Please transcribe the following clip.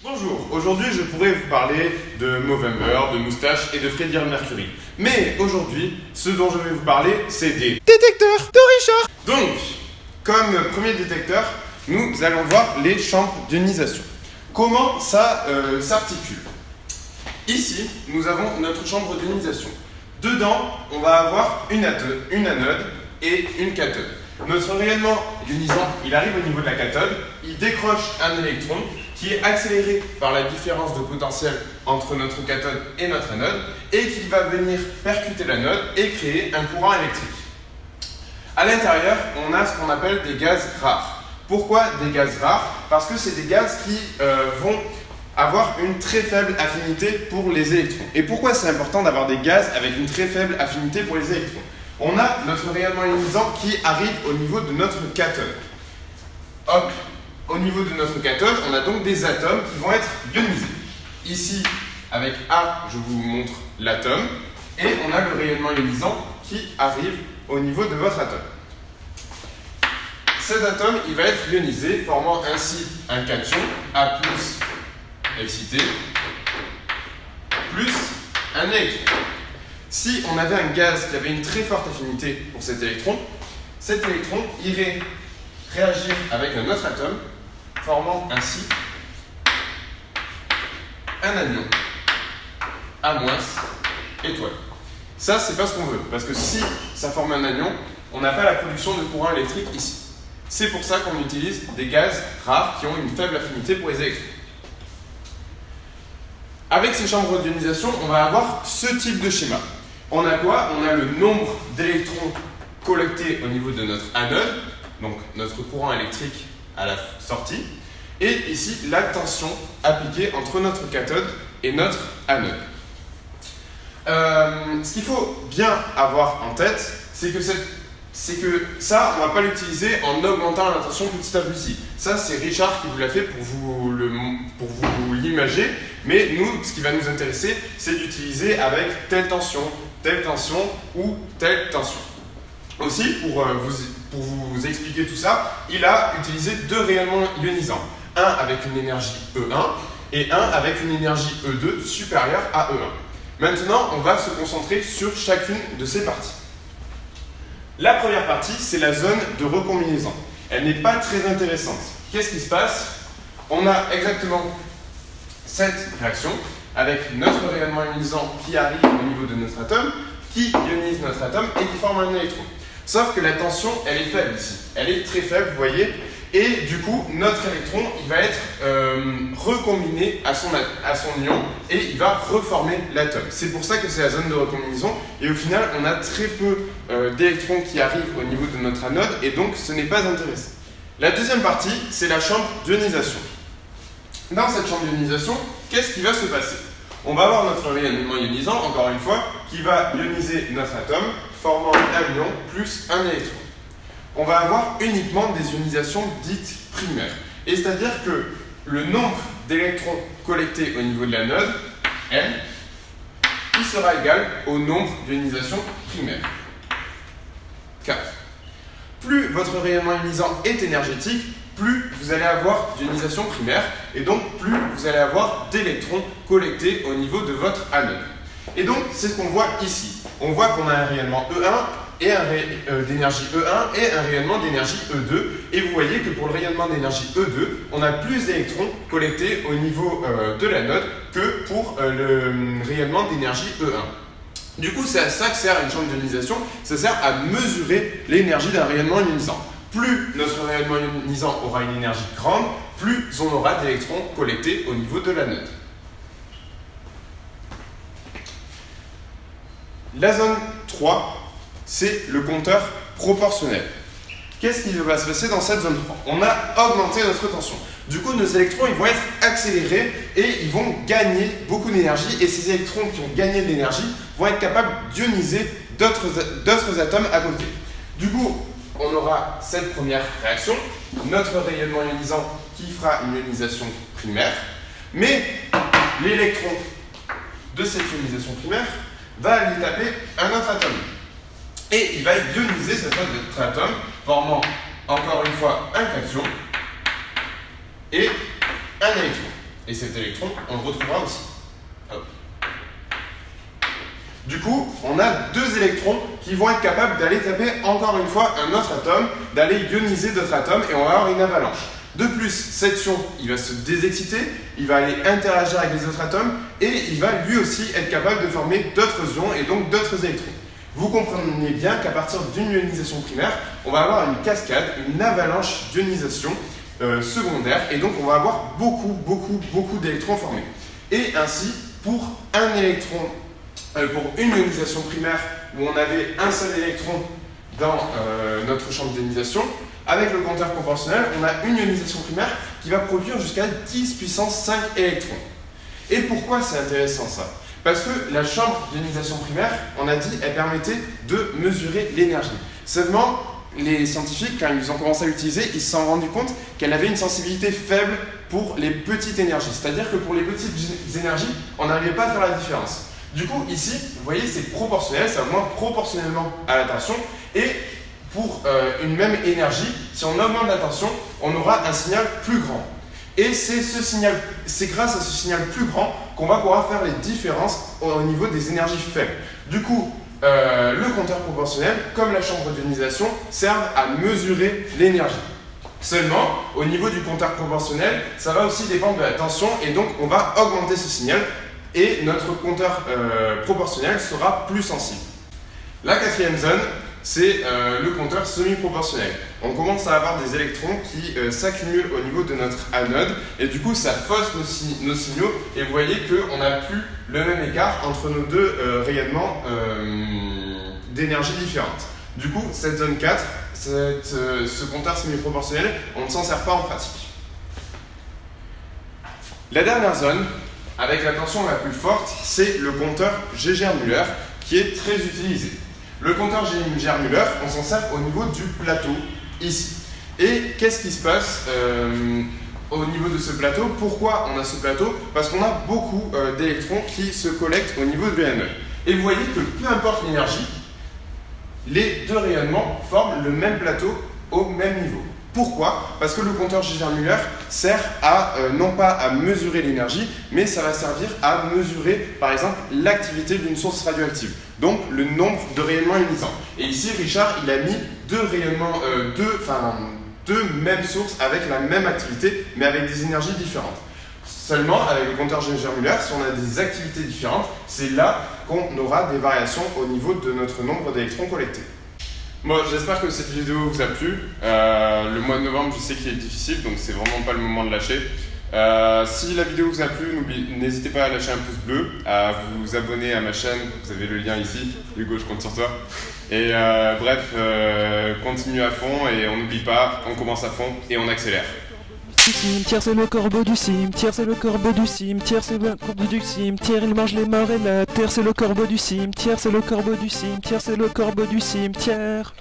Bonjour, aujourd'hui je pourrais vous parler de Movember, de Moustache et de Freddie Mercury. Mais aujourd'hui, ce dont je vais vous parler, c'est des détecteurs de Richard. Donc, comme premier détecteur, nous allons voir les chambres d'ionisation. Comment ça s'articule? Ici, nous avons notre chambre d'ionisation. Dedans, on va avoir une anode et une cathode. Notre rayonnement ionisant, il arrive au niveau de la cathode, il décroche un électron qui est accéléré par la différence de potentiel entre notre cathode et notre anode et qui va venir percuter l'anode et créer un courant électrique. À l'intérieur, on a ce qu'on appelle des gaz rares. Pourquoi des gaz rares? Parce que c'est des gaz qui vont avoir une très faible affinité pour les électrons. Et pourquoi c'est important d'avoir des gaz avec une très faible affinité pour les électrons? On a notre rayonnement ionisant qui arrive au niveau de notre cathode. Hop, au niveau de notre cathode, on a donc des atomes qui vont être ionisés. Ici, avec A, je vous montre l'atome. Et on a le rayonnement ionisant qui arrive au niveau de votre atome. Cet atome, il va être ionisé, formant ainsi un cation, A+, excité, plus un électron. Si on avait un gaz qui avait une très forte affinité pour cet électron irait réagir avec un autre atome, formant ainsi un anion, A- étoile. Ça, c'est pas ce qu'on veut, parce que si ça forme un anion, on n'a pas la production de courant électrique ici. C'est pour ça qu'on utilise des gaz rares qui ont une faible affinité pour les électrons. Avec ces chambres d'ionisation, on va avoir ce type de schéma. On a quoi? On a le nombre d'électrons collectés au niveau de notre anode, donc notre courant électrique à la sortie, et ici la tension appliquée entre notre cathode et notre anode. Ce qu'il faut bien avoir en tête, c'est que ça, on ne va pas l'utiliser en augmentant la tension petit à petit. Ça, c'est Richard qui vous l'a fait pour vous l'imager, mais nous, ce qui va nous intéresser, c'est d'utiliser avec telle tension ou telle tension. Aussi, pour vous expliquer tout ça, il a utilisé deux rayonnements ionisants. Un avec une énergie E1 et un avec une énergie E2 supérieure à E1. Maintenant, on va se concentrer sur chacune de ces parties. La première partie, c'est la zone de recombinaison. Elle n'est pas très intéressante. Qu'est-ce qui se passe? On a exactement cette réaction avec notre rayonnement ionisant qui arrive au niveau de notre atome, qui ionise notre atome et qui forme un électron. Sauf que la tension, elle est faible ici. Elle est très faible, vous voyez. Et du coup, notre électron, il va être recombiné à son ion et il va reformer l'atome. C'est pour ça que c'est la zone de recombinaison. Et au final, on a très peu d'électrons qui arrivent au niveau de notre anode et donc ce n'est pas intéressant. La deuxième partie, c'est la chambre d'ionisation. Dans cette chambre d'ionisation, qu'est-ce qui va se passer? On va avoir notre rayonnement ionisant, encore une fois, qui va ioniser notre atome, formant un ion plus un électron. On va avoir uniquement des ionisations dites primaires. Et c'est-à-dire que le nombre d'électrons collectés au niveau de l'anode, N, il sera égal au nombre'ionisations primaires, K. Plus votre rayonnement ionisant est énergétique, plus vous allez avoir d'ionisation primaire et donc plus vous allez avoir d'électrons collectés au niveau de votre anode. Et donc, c'est ce qu'on voit ici. On voit qu'on a un rayonnement E1 et d'énergie E1 et un rayonnement d'énergie E2. Et vous voyez que pour le rayonnement d'énergie E2, on a plus d'électrons collectés au niveau de l'anode que pour le rayonnement d'énergie E1. Du coup, c'est à ça que sert une chambre d'ionisation. Ça sert à mesurer l'énergie d'un rayonnement ionisant. Plus notre rayonnement ionisant aura une énergie grande, plus on aura d'électrons collectés au niveau de l'anode. La zone 3, c'est le compteur proportionnel. Qu'est-ce qui va se passer dans cette zone 3? On a augmenté notre tension. Du coup, nos électrons ils vont être accélérés et ils vont gagner beaucoup d'énergie. Et ces électrons qui ont gagné de l'énergie vont être capables d'ioniser d'autres atomes à côté. Du coup, on aura cette première réaction, notre rayonnement ionisant qui fera une ionisation primaire, mais l'électron de cette ionisation primaire va aller taper un autre atome. Et il va ioniser cet autre atome, formant encore une fois un cation et un électron. Et cet électron, on le retrouvera aussi. Hop. Du coup, on a deux électrons qui vont être capables d'aller taper encore une fois un autre atome, d'aller ioniser d'autres atomes, et on va avoir une avalanche. De plus, cet ion, il va se désexciter, il va aller interagir avec les autres atomes, et il va lui aussi être capable de former d'autres ions et donc d'autres électrons. Vous comprenez bien qu'à partir d'une ionisation primaire, on va avoir une cascade, une avalanche d'ionisation secondaire, et donc on va avoir beaucoup d'électrons formés. Et ainsi, pour un électron, pour une ionisation primaire où on avait un seul électron dans notre champ d'ionisation, avec le compteur proportionnel, on a une ionisation primaire qui va produire jusqu'à 10 puissance 5 électrons. Et pourquoi c'est intéressant ça? Parce que la chambre d'ionisation primaire, on a dit, elle permettait de mesurer l'énergie. Seulement, les scientifiques, quand ils ont commencé à l'utiliser, ils se sont rendus compte qu'elle avait une sensibilité faible pour les petites énergies. C'est-à-dire que pour les petites énergies, on n'arrivait pas à faire la différence. Du coup, ici, vous voyez, c'est proportionnel, ça augmente proportionnellement à la tension. Et pour une même énergie, si on augmente la tension, on aura un signal plus grand. Et c'est grâce à ce signal plus grand qu'on va pouvoir faire les différences au niveau des énergies faibles. Du coup, le compteur proportionnel, comme la chambre d'ionisation, servent à mesurer l'énergie. Seulement, au niveau du compteur proportionnel, ça va aussi dépendre de la tension et donc on va augmenter ce signal et notre compteur proportionnel sera plus sensible. La quatrième zone, c'est le compteur semi-proportionnel. On commence à avoir des électrons qui s'accumulent au niveau de notre anode et du coup ça fausse nos signaux et vous voyez qu'on n'a plus le même écart entre nos deux rayonnements d'énergie différentes. Du coup, cette zone 4, ce compteur semi-proportionnel, on ne s'en sert pas en pratique. La dernière zone, avec la tension la plus forte, c'est le compteur Geiger-Müller qui est très utilisé. Le compteur Geiger-Müller, on s'en sert au niveau du plateau, ici. Et qu'est-ce qui se passe au niveau de ce plateau? Pourquoi on a ce plateau? Parce qu'on a beaucoup d'électrons qui se collectent au niveau de l'anode. Et vous voyez que peu importe l'énergie, les deux rayonnements forment le même plateau au même niveau. Pourquoi? Parce que le compteur Geiger-Müller sert à, non pas à mesurer l'énergie, mais ça va servir à mesurer, par exemple, l'activité d'une source radioactive. Donc, le nombre de rayonnements ionisants. Et ici, Richard, il a mis deux rayonnements, deux mêmes sources avec la même activité, mais avec des énergies différentes. Seulement, avec le compteur Geiger-Müller, si on a des activités différentes, c'est là qu'on aura des variations au niveau de notre nombre d'électrons collectés. Bon, j'espère que cette vidéo vous a plu. Le mois de novembre, je sais qu'il est difficile, donc c'est vraiment pas le moment de lâcher. Si la vidéo vous a plu, n'hésitez pas à lâcher un pouce bleu, à vous abonner à ma chaîne, vous avez le lien ici. Hugo, je compte sur toi. Et bref, continue à fond et on n'oublie pas, on commence à fond et on accélère. Cimetière, c'est le corbeau du cimetière, c'est le corbeau du cimetière, c'est le corbeau du cimetière, il mange les morts et la terre, c'est le corbeau du cimetière, c'est le corbeau du cimetière, c'est le corbeau du cimetière.